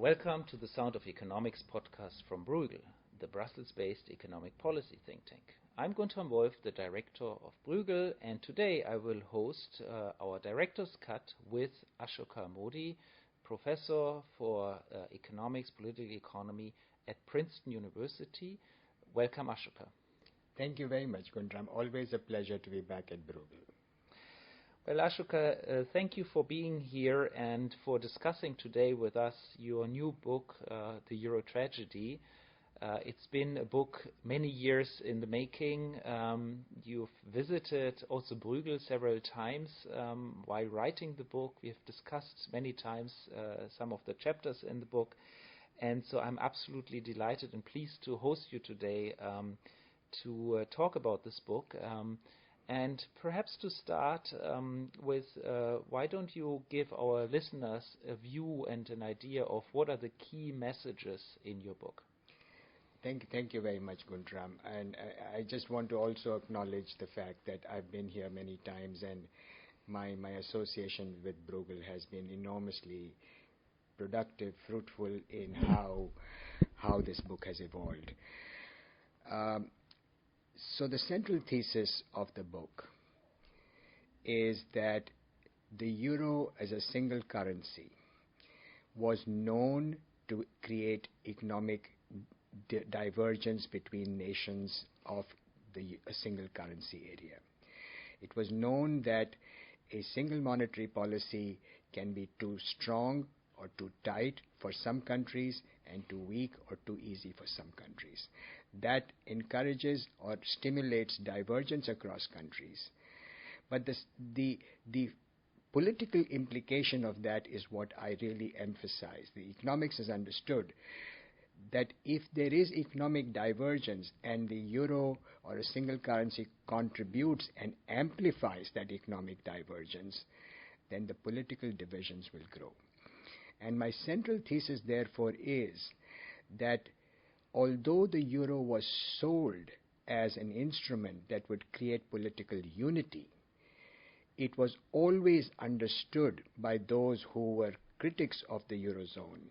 welcome to the Sound of Economics podcast from Bruegel, the Brussels-based economic policy think tank. I'm Guntram Wolff, the director of Bruegel, and today I will host our director's cut with Ashoka Mody, professor for economics, political economy at Princeton University. Welcome, Ashoka. Thank you very much, Guntram. Always a pleasure to be back at Bruegel. Well, Ashoka, thank you for being here and for discussing today with us your new book, The Euro Tragedy. It's been a book many years in the making. You've visited also Bruegel several times while writing the book. We have discussed many times some of the chapters in the book. And so I'm absolutely delighted and pleased to host you today to talk about this book. And perhaps to start with, why don't you give our listeners a view and an idea of what are the key messages in your book? Thank you very much, Guntram. And I just want to also acknowledge the fact that I've been here many times, and my association with Bruegel has been enormously productive, fruitful in how this book has evolved. So the central thesis of the book is that the euro as a single currency was known to create economic divergence between nations of a single currency area. It was known that a single monetary policy can be too strong or too tight for some countries and too weak or too easy for some countries. That encourages or stimulates divergence across countries. But the political implication of that is what I really emphasize. The economics has understood that if there is economic divergence and the euro or a single currency contributes and amplifies that economic divergence, then the political divisions will grow. And my central thesis, therefore, is that although the euro was sold as an instrument that would create political unity, it was always understood by those who were critics of the eurozone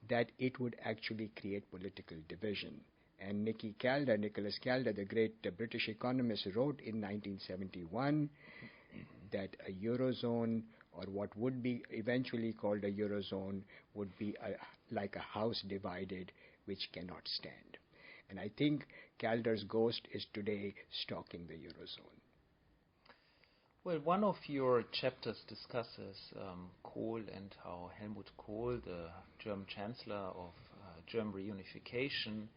that it would actually create political division. And Nicholas Calder, the great British economist, wrote in 1971 that a eurozone, or what would be eventually called a eurozone, would be like a house divided which cannot stand. And I think Calder's ghost is today stalking the eurozone. Well, one of your chapters discusses Kohl and how Helmut Kohl, the German chancellor of German reunification,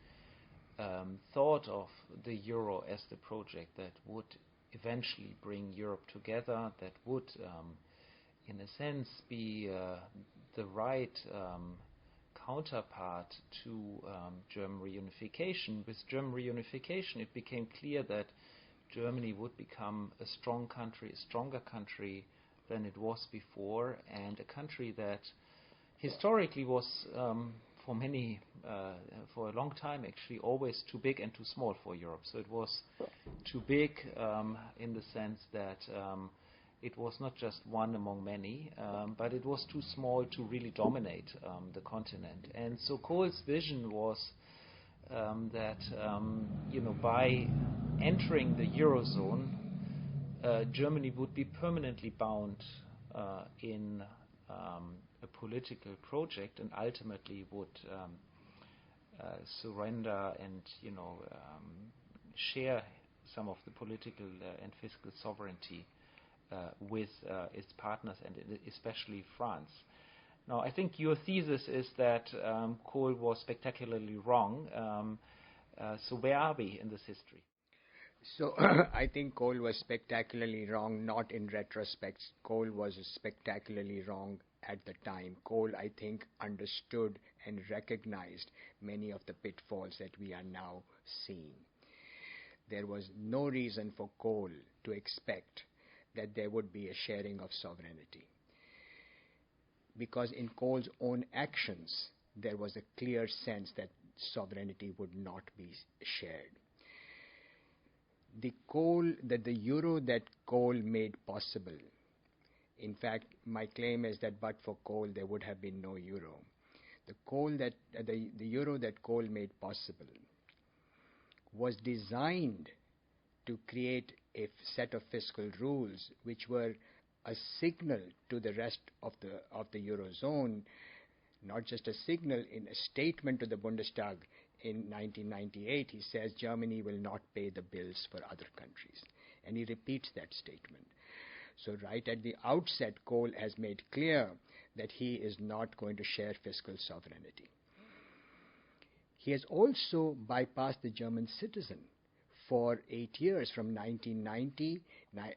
thought of the euro as the project that would eventually bring Europe together, that would, in a sense, be the right counterpart to German reunification. With German reunification, it became clear that Germany would become a strong country, a stronger country than it was before, and a country that historically was, for a long time actually, always too big and too small for Europe. So it was too big in the sense that it was not just one among many, but it was too small to really dominate the continent. And so Kohl's vision was that by entering the eurozone, Germany would be permanently bound in a political project and ultimately would surrender and share some of the political and fiscal sovereignty with its partners and especially France. Now, I think your thesis is that Kohl was spectacularly wrong. So where are we in this history? So I think Kohl was spectacularly wrong, not in retrospect. Kohl was spectacularly wrong at the time. Kohl, I think, understood and recognized many of the pitfalls that we are now seeing. There was no reason for Kohl to expect that there would be a sharing of sovereignty, because in Kohl's own actions, there was a clear sense that sovereignty would not be shared. The euro that Kohl made possible, in fact, my claim is that but for Kohl, there would have been no euro. The euro that Kohl made possible was designed to create a set of fiscal rules which were a signal to the rest of the eurozone, not just a signal. In a statement to the Bundestag in 1998, he says Germany will not pay the bills for other countries, and he repeats that statement. So right at the outset, Kohl has made clear that he is not going to share fiscal sovereignty. He has also bypassed the German citizen. For 8 years, from 1990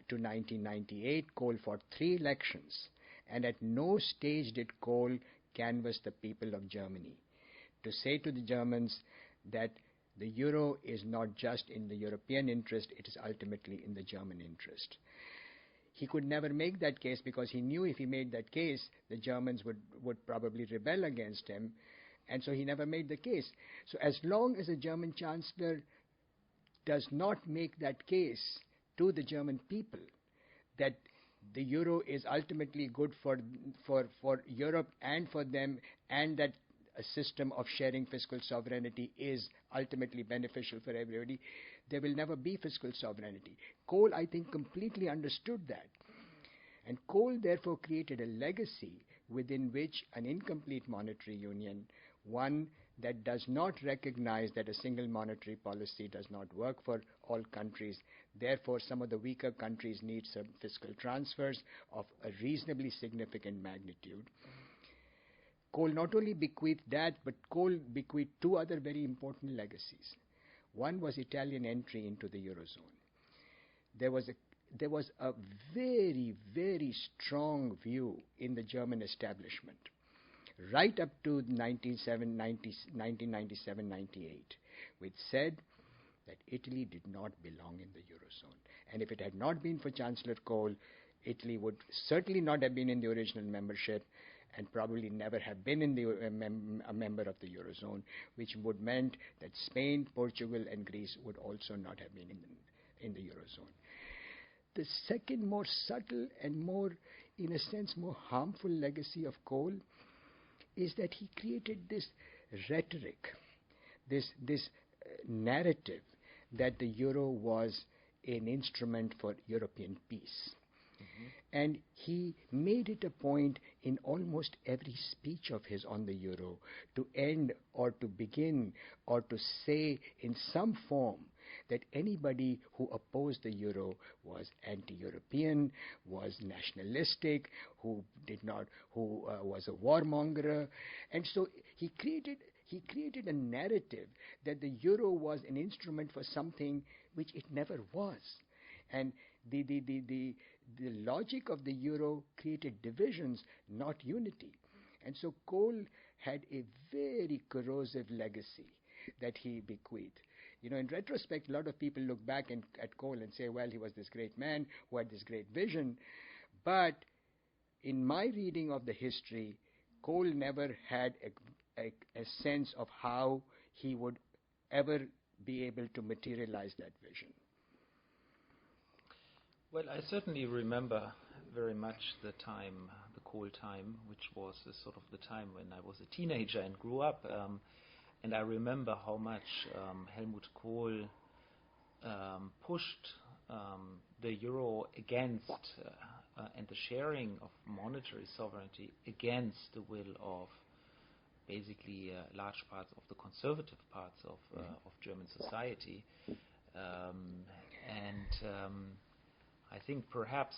to 1998, Kohl fought 3 elections, and at no stage did Kohl canvass the people of Germany to say to the Germans that the euro is not just in the European interest, it is ultimately in the German interest. He could never make that case because he knew if he made that case, the Germans would probably rebel against him, and so he never made the case. So as long as the German Chancellor does not make that case to the German people that the euro is ultimately good for Europe and for them, and that a system of sharing fiscal sovereignty is ultimately beneficial for everybody, there will never be fiscal sovereignty. Kohl, I think, completely understood that. And Kohl therefore created a legacy within which an incomplete monetary union, one that does not recognize that a single monetary policy does not work for all countries. Therefore, some of the weaker countries need some fiscal transfers of a reasonably significant magnitude. Kohl not only bequeathed that, but Kohl bequeathed 2 other very important legacies. One was Italian entry into the Eurozone. There was a very, very strong view in the German establishment right up to 1997-98, which said that Italy did not belong in the Eurozone. And if it had not been for Chancellor Kohl, Italy would certainly not have been in the original membership and probably never have been in a member of the Eurozone, which would meant that Spain, Portugal, and Greece would also not have been in the Eurozone. The second, more subtle and more, in a sense, more harmful legacy of Kohl is that he created this rhetoric, this narrative that the euro was an instrument for European peace. Mm-hmm. And he made it a point in almost every speech of his on the euro to end or to begin or to say in some form that anybody who opposed the euro was anti-European, was nationalistic, who was a warmonger. And so he created a narrative that the euro was an instrument for something which it never was. And the logic of the euro created divisions, not unity. And so Kohl had a very corrosive legacy that he bequeathed. You know, in retrospect, a lot of people look back at Kohl and say, well, he was this great man who had this great vision. But in my reading of the history, Kohl never had a sense of how he would ever be able to materialize that vision. Well, I certainly remember very much the time, the Kohl time, which was sort of the time when I was a teenager and grew up. And I remember how much Helmut Kohl pushed the euro against and the sharing of monetary sovereignty against the will of basically large parts of the conservative parts of German society. I think perhaps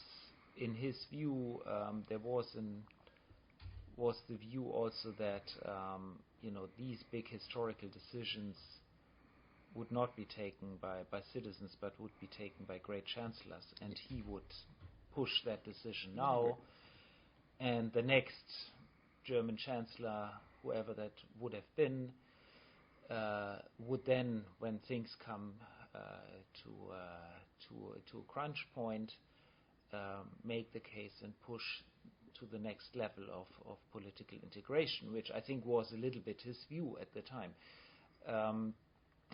in his view there was the view also that these big historical decisions would not be taken by citizens but would be taken by great chancellors, and he would push that decision now, and the next German chancellor, whoever that would have been, would then, when things come to a crunch point, make the case and push to the next level of political integration, which I think was a little bit his view at the time.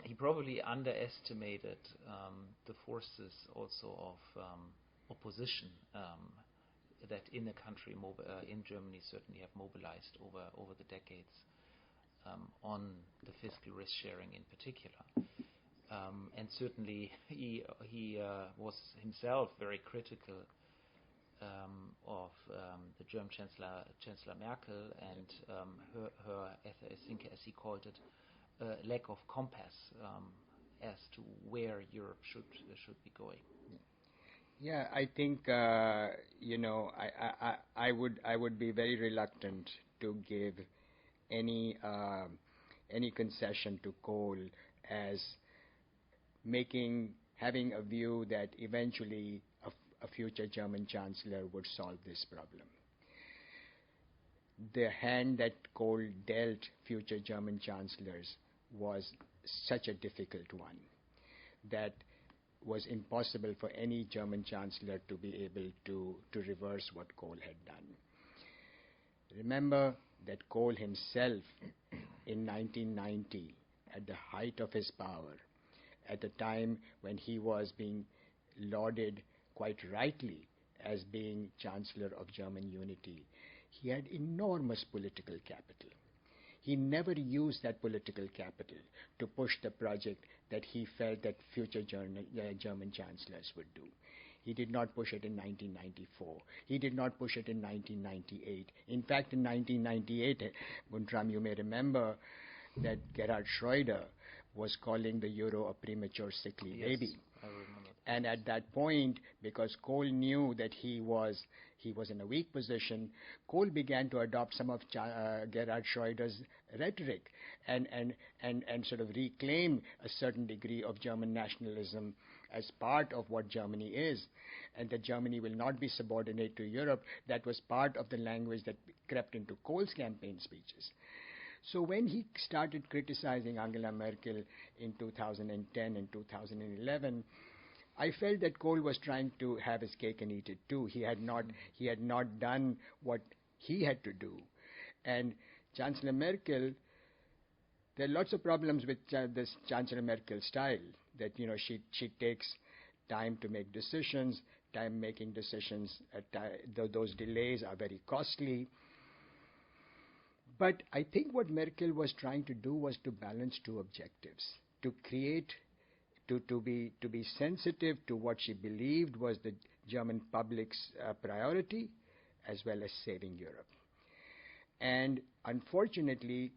He probably underestimated the forces also of opposition that in a country, in Germany, certainly have mobilized over the decades. on the fiscal risk sharing in particular. And certainly he was himself very critical of the German Chancellor Merkel and her, I think as he called it, lack of compass as to where Europe should be going. Yeah, I think I would be very reluctant to give any concession to Kohl as having a view that eventually a future German chancellor would solve this problem. The hand that Kohl dealt future German chancellors was such a difficult one that was impossible for any German chancellor to be able to reverse what Kohl had done. Remember that Kohl himself in 1990, at the height of his power, at the time when he was being lauded quite rightly as being Chancellor of German unity, he had enormous political capital. He never used that political capital to push the project that he felt that future German chancellors would do. He did not push it in 1994. He did not push it in 1998. In fact, in 1998, Guntram, you may remember that Gerhard Schröder was calling the euro a premature sickly baby. I remember. And at that point, because Kohl knew that he was in a weak position, Kohl began to adopt some of Gerhard Schröder's rhetoric and sort of reclaim a certain degree of German nationalism as part of what Germany is, and that Germany will not be subordinate to Europe. That was part of the language that crept into Kohl's campaign speeches. So when he started criticizing Angela Merkel in 2010 and 2011, I felt that Kohl was trying to have his cake and eat it too. He had not done what he had to do. And Chancellor Merkel, there are lots of problems with this Chancellor Merkel style, that she takes time to make decisions, time making decisions, those delays are very costly. But I think what Merkel was trying to do was to balance two objectives, to be sensitive to what she believed was the German public's priority, as well as saving Europe. And unfortunately,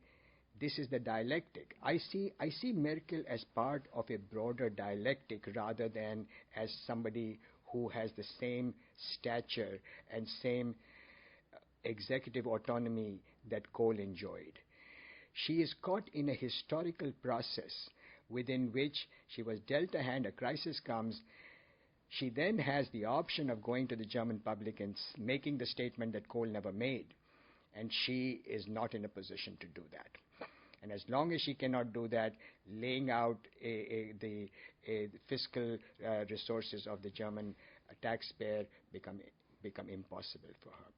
this is the dialectic. I see Merkel as part of a broader dialectic rather than as somebody who has the same stature and same executive autonomy that Kohl enjoyed. She is caught in a historical process within which she was dealt a hand, a crisis comes. She then has the option of going to the German public and making the statement that Kohl never made. And she is not in a position to do that. And as long as she cannot do that, laying out the fiscal resources of the German taxpayer become impossible for her.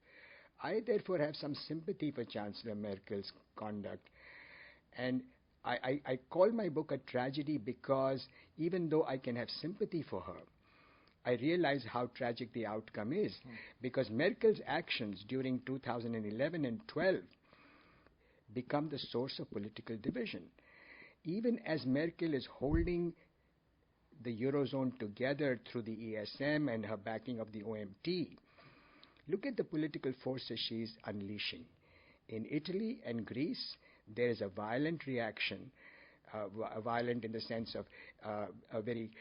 I therefore have some sympathy for Chancellor Merkel's conduct. And I call my book a tragedy because even though I can have sympathy for her, I realize how tragic the outcome is. Because Merkel's actions during 2011 and 12 become the source of political division. Even as Merkel is holding the Eurozone together through the ESM and her backing of the OMT, look at the political forces she's unleashing. In Italy and Greece, there is a violent reaction, violent in the sense of a very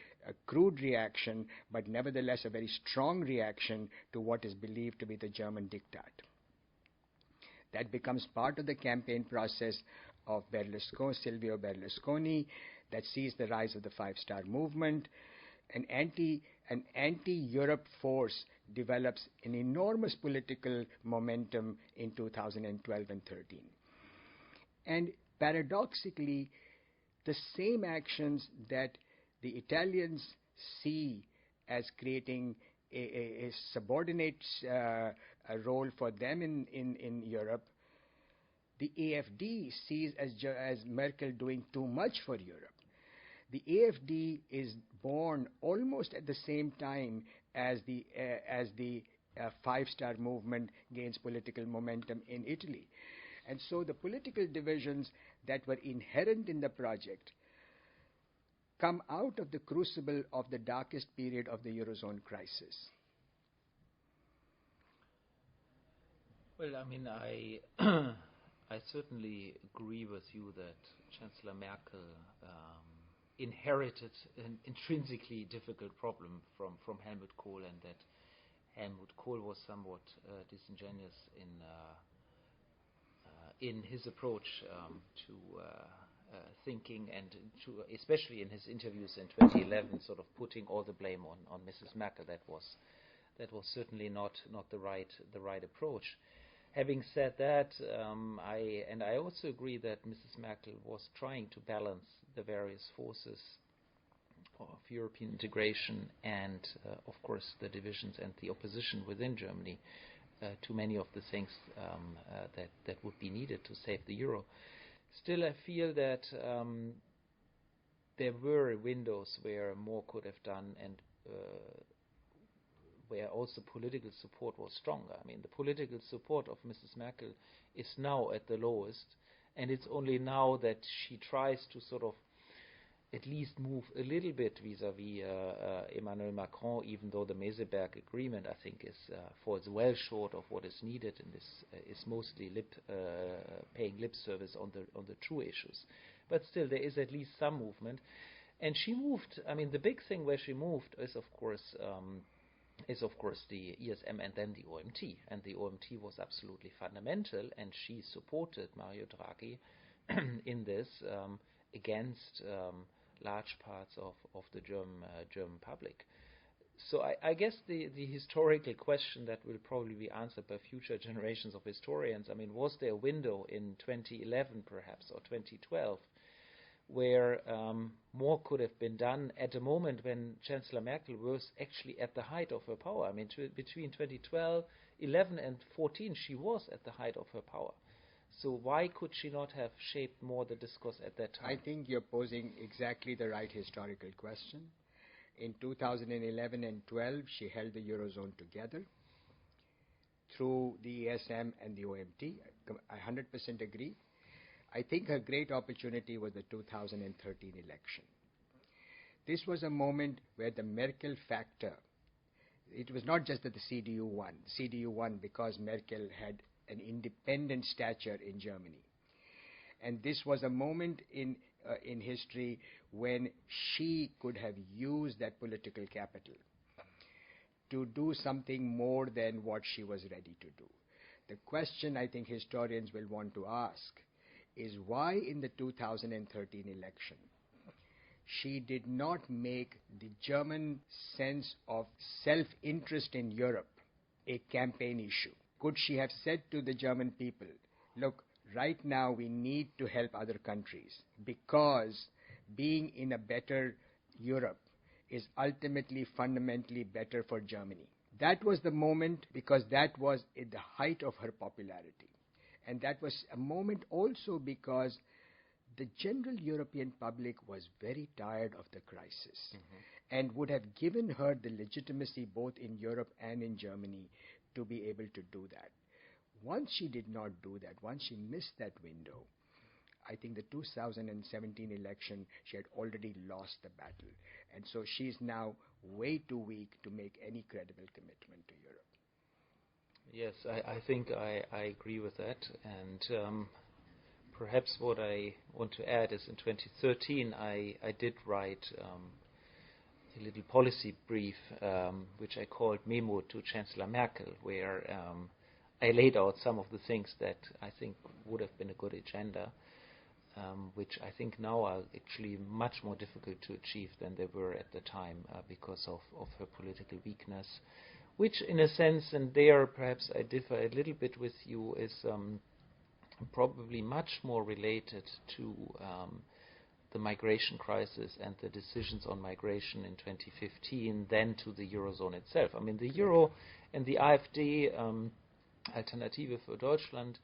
crude reaction, but nevertheless a very strong reaction to what is believed to be the German diktat. That becomes part of the campaign process of Silvio Berlusconi, that sees the rise of the Five-Star Movement. An anti-Europe force develops an enormous political momentum in 2012 and 13. And paradoxically, the same actions that the Italians see as creating a subordinate role for them in Europe, the AfD sees as Merkel doing too much for Europe. The AfD is born almost at the same time as the Five-Star Movement gains political momentum in Italy. And so the political divisions that were inherent in the project come out of the crucible of the darkest period of the Eurozone crisis. Well, I mean, I certainly agree with you that Chancellor Merkel inherited an intrinsically difficult problem from Helmut Kohl, and that Helmut Kohl was somewhat disingenuous in his approach to thinking, and to, especially in his interviews in 2011, sort of putting all the blame on Mrs. Merkel. That was certainly not the right approach. Having said that, I also agree that Mrs. Merkel was trying to balance the various forces of European integration and, of course, the divisions and the opposition within Germany to many of the things that would be needed to save the euro. Still, I feel that there were windows where more could have done, and where also political support was stronger. I mean, the political support of Mrs. Merkel is now at the lowest, and it's only now that she tries to sort of at least move a little bit vis-à-vis Emmanuel Macron, even though the Meseberg agreement, I think, falls well short of what is needed, and is mostly paying lip service on the true issues. But still, there is at least some movement. And she moved, I mean, the big thing where she moved is, of course, the ESM and then the OMT. And the OMT was absolutely fundamental, and she supported Mario Draghi in this against large parts of the German public. So I guess the historical question that will probably be answered by future generations of historians, I mean, was there a window in 2011 perhaps, or 2012, where more could have been done at a moment when Chancellor Merkel was actually at the height of her power? I mean, between 2012, 11 and 14, she was at the height of her power. So why could she not have shaped more the discourse at that time? I think you're posing exactly the right historical question. In 2011 and 12, she held the Eurozone together through the ESM and the OMT. I 100% agree. I think her great opportunity was the 2013 election. This was a moment where the Merkel factor, it was not just that the CDU won. CDU won because Merkel had an independent stature in Germany. And this was a moment in history when she could have used that political capital to do something more than what she was ready to do. The question I think historians will want to ask is why in the 2013 election she did not make the German sense of self-interest in Europe a campaign issue. Could she have said to the German people, look, right now we need to help other countries because being in a better Europe is ultimately fundamentally better for Germany. That was the moment, because that was at the height of her popularity. And that was a moment also because the general European public was very tired of the crisis and would have given her the legitimacy both in Europe and in Germany to be able to do that. Once she did not do that, once she missed that window, I think the 2017 election, she had already lost the battle. And so she's now way too weak to make any credible commitment to Europe. Yes, I think I agree with that. And perhaps what I want to add is in 2013 I did write a little policy brief, which I called Memo to Chancellor Merkel, where I laid out some of the things that I think would have been a good agenda, which I think now are actually much more difficult to achieve than they were at the time because of her political weakness, which in a sense, and there perhaps I differ a little bit with you, is probably much more related to the migration crisis and the decisions on migration in 2015 than to the Eurozone itself. I mean, the Euro and the AfD, Alternative für Deutschland,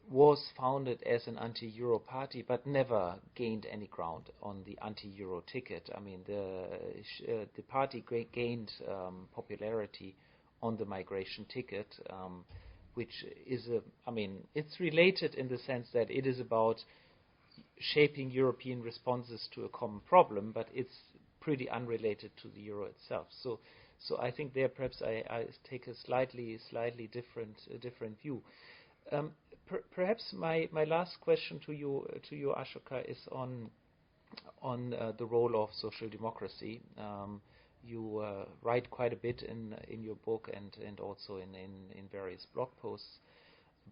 was founded as an anti-Euro party, but never gained any ground on the anti-Euro ticket. I mean, the party gained popularity on the migration ticket, which is it's related in the sense that it is about shaping European responses to a common problem, but it's pretty unrelated to the euro itself. So I think there perhaps I take a slightly different view. Perhaps my last question to you, Ashoka, is on the role of social democracy. You write quite a bit in your book and also in various blog posts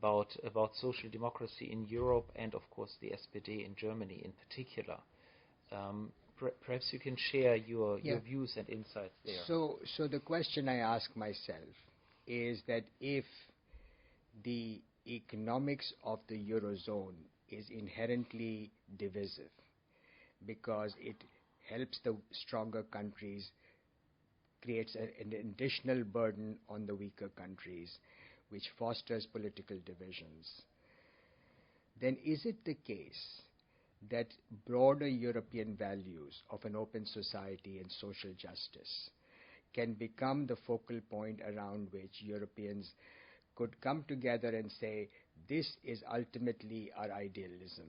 about social democracy in Europe and of course the SPD in Germany in particular. Perhaps you can share your views and insights there. So the question I ask myself is that if the economics of the Eurozone is inherently divisive because it helps the stronger countries, creates an additional burden on the weaker countries, which fosters political divisions, then is it the case that broader European values of an open society and social justice can become the focal point around which Europeans could come together and say, this is ultimately our idealism,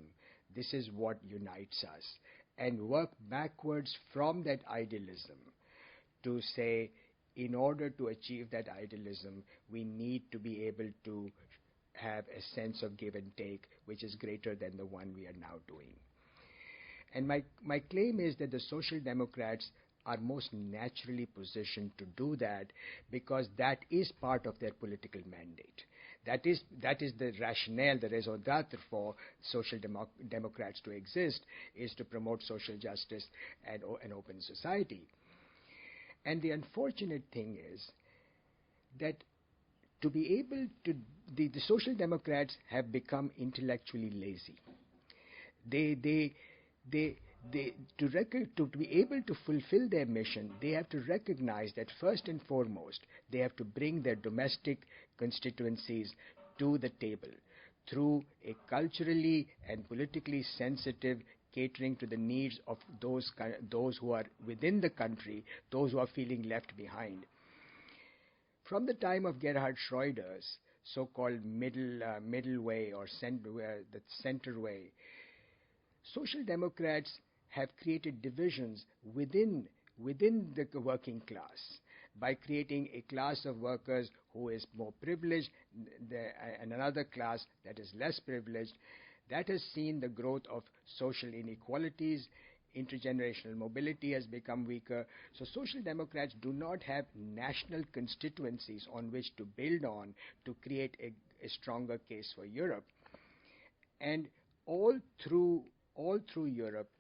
this is what unites us, and work backwards from that idealism to say, in order to achieve that idealism, we need to be able to have a sense of give and take, which is greater than the one we are now doing. And my claim is that the Social Democrats are most naturally positioned to do that because that is part of their political mandate. That is the rationale, the raison d'etre for Social Democrats to exist, is to promote social justice and an open society. And the unfortunate thing is that to be able to, the Social Democrats have become intellectually lazy. To be able to fulfill their mission, they have to recognize that first and foremost, they have to bring their domestic constituencies to the table through a culturally and politically sensitive catering to the needs of those who are within the country, those who are feeling left behind. From the time of Gerhard Schroeder's so-called middle way or the center way, Social Democrats have created divisions within the working class by creating a class of workers who is more privileged and another class that is less privileged. That has seen the growth of social inequalities. Intergenerational mobility has become weaker. So Social Democrats do not have national constituencies on which to build on to create a stronger case for Europe. And all through Europe,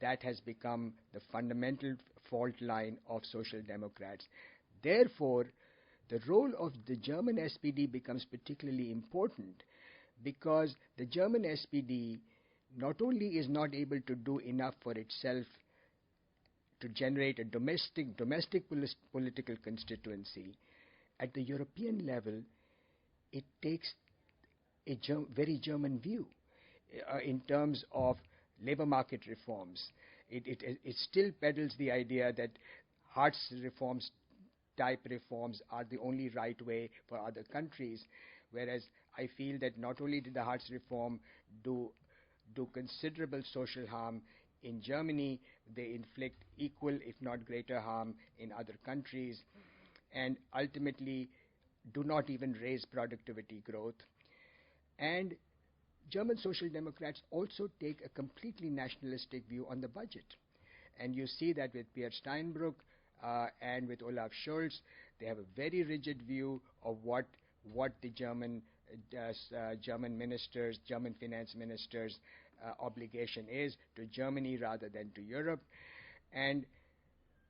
that has become the fundamental fault line of Social Democrats. Therefore, the role of the German SPD becomes particularly important because the German SPD not only is not able to do enough for itself to generate a domestic political constituency, at the European level, it takes a very German view in terms of labor market reforms. It still peddles the idea that Hartz reforms, type reforms, are the only right way for other countries, whereas I feel that not only did the Hartz reform do considerable social harm in Germany, they inflict equal, if not greater harm in other countries, and ultimately do not even raise productivity growth. And German Social Democrats also take a completely nationalistic view on the budget. And you see that with Pierre Steinbrück and with Olaf Scholz, they have a very rigid view of what the German ministers, German finance ministers' obligation is to Germany rather than to Europe. And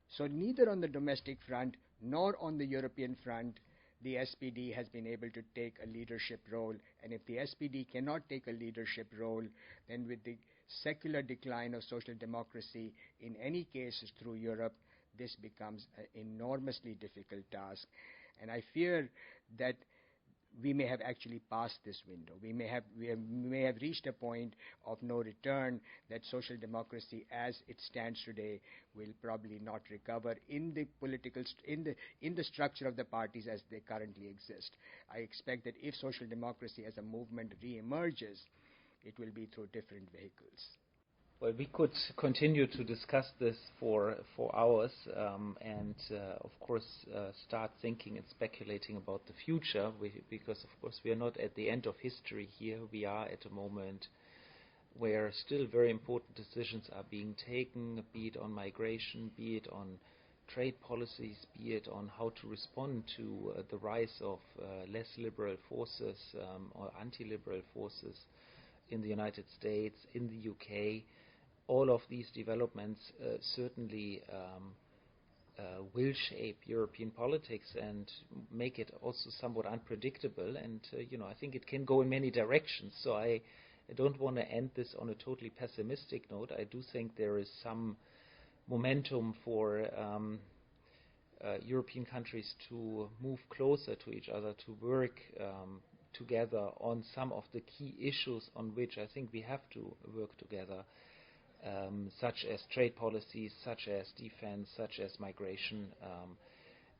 so neither on the domestic front nor on the European front the SPD has been able to take a leadership role. And if the SPD cannot take a leadership role, then with the secular decline of social democracy in any cases through Europe, this becomes an enormously difficult task. And I fear that we may have actually passed this window. We may have reached a point of no return, that social democracy as it stands today will probably not recover in the in the structure of the parties as they currently exist. I expect that if social democracy as a movement re-emerges, it will be through different vehicles. Well, we could continue to discuss this for hours, and of course start thinking and speculating about the future, because of course we are not at the end of history here. We are at a moment where still very important decisions are being taken, be it on migration, be it on trade policies, be it on how to respond to the rise of less liberal forces or anti-liberal forces in the United States, in the UK. All of these developments certainly will shape European politics and make it also somewhat unpredictable. And I think it can go in many directions. So I don't want to end this on a totally pessimistic note. I do think there is some momentum for European countries to move closer to each other, to work together on some of the key issues on which I think we have to work together. Such as trade policies, such as defense, such as migration.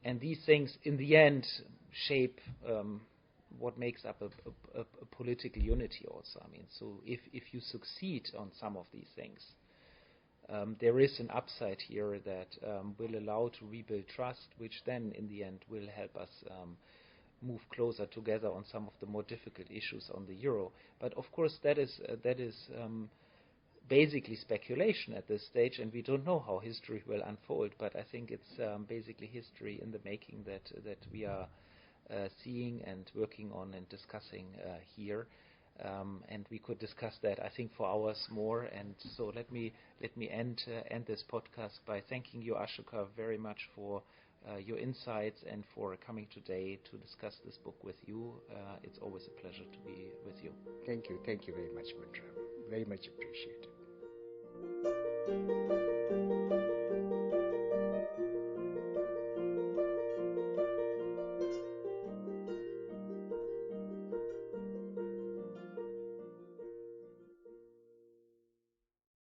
And these things, in the end, shape what makes up a political unity also. I mean, so if you succeed on some of these things, there is an upside here that will allow to rebuild trust, which then, in the end, will help us move closer together on some of the more difficult issues on the euro. But, of course, that is basically speculation at this stage, and we don't know how history will unfold, but I think it's basically history in the making that we are seeing and working on and discussing here, and we could discuss that, I think, for hours more. And so let me end this podcast by thanking you, Ashoka, very much for your insights and for coming today to discuss this book with you. It's always a pleasure to be with you. Thank you very much, Guntram. Very much appreciated.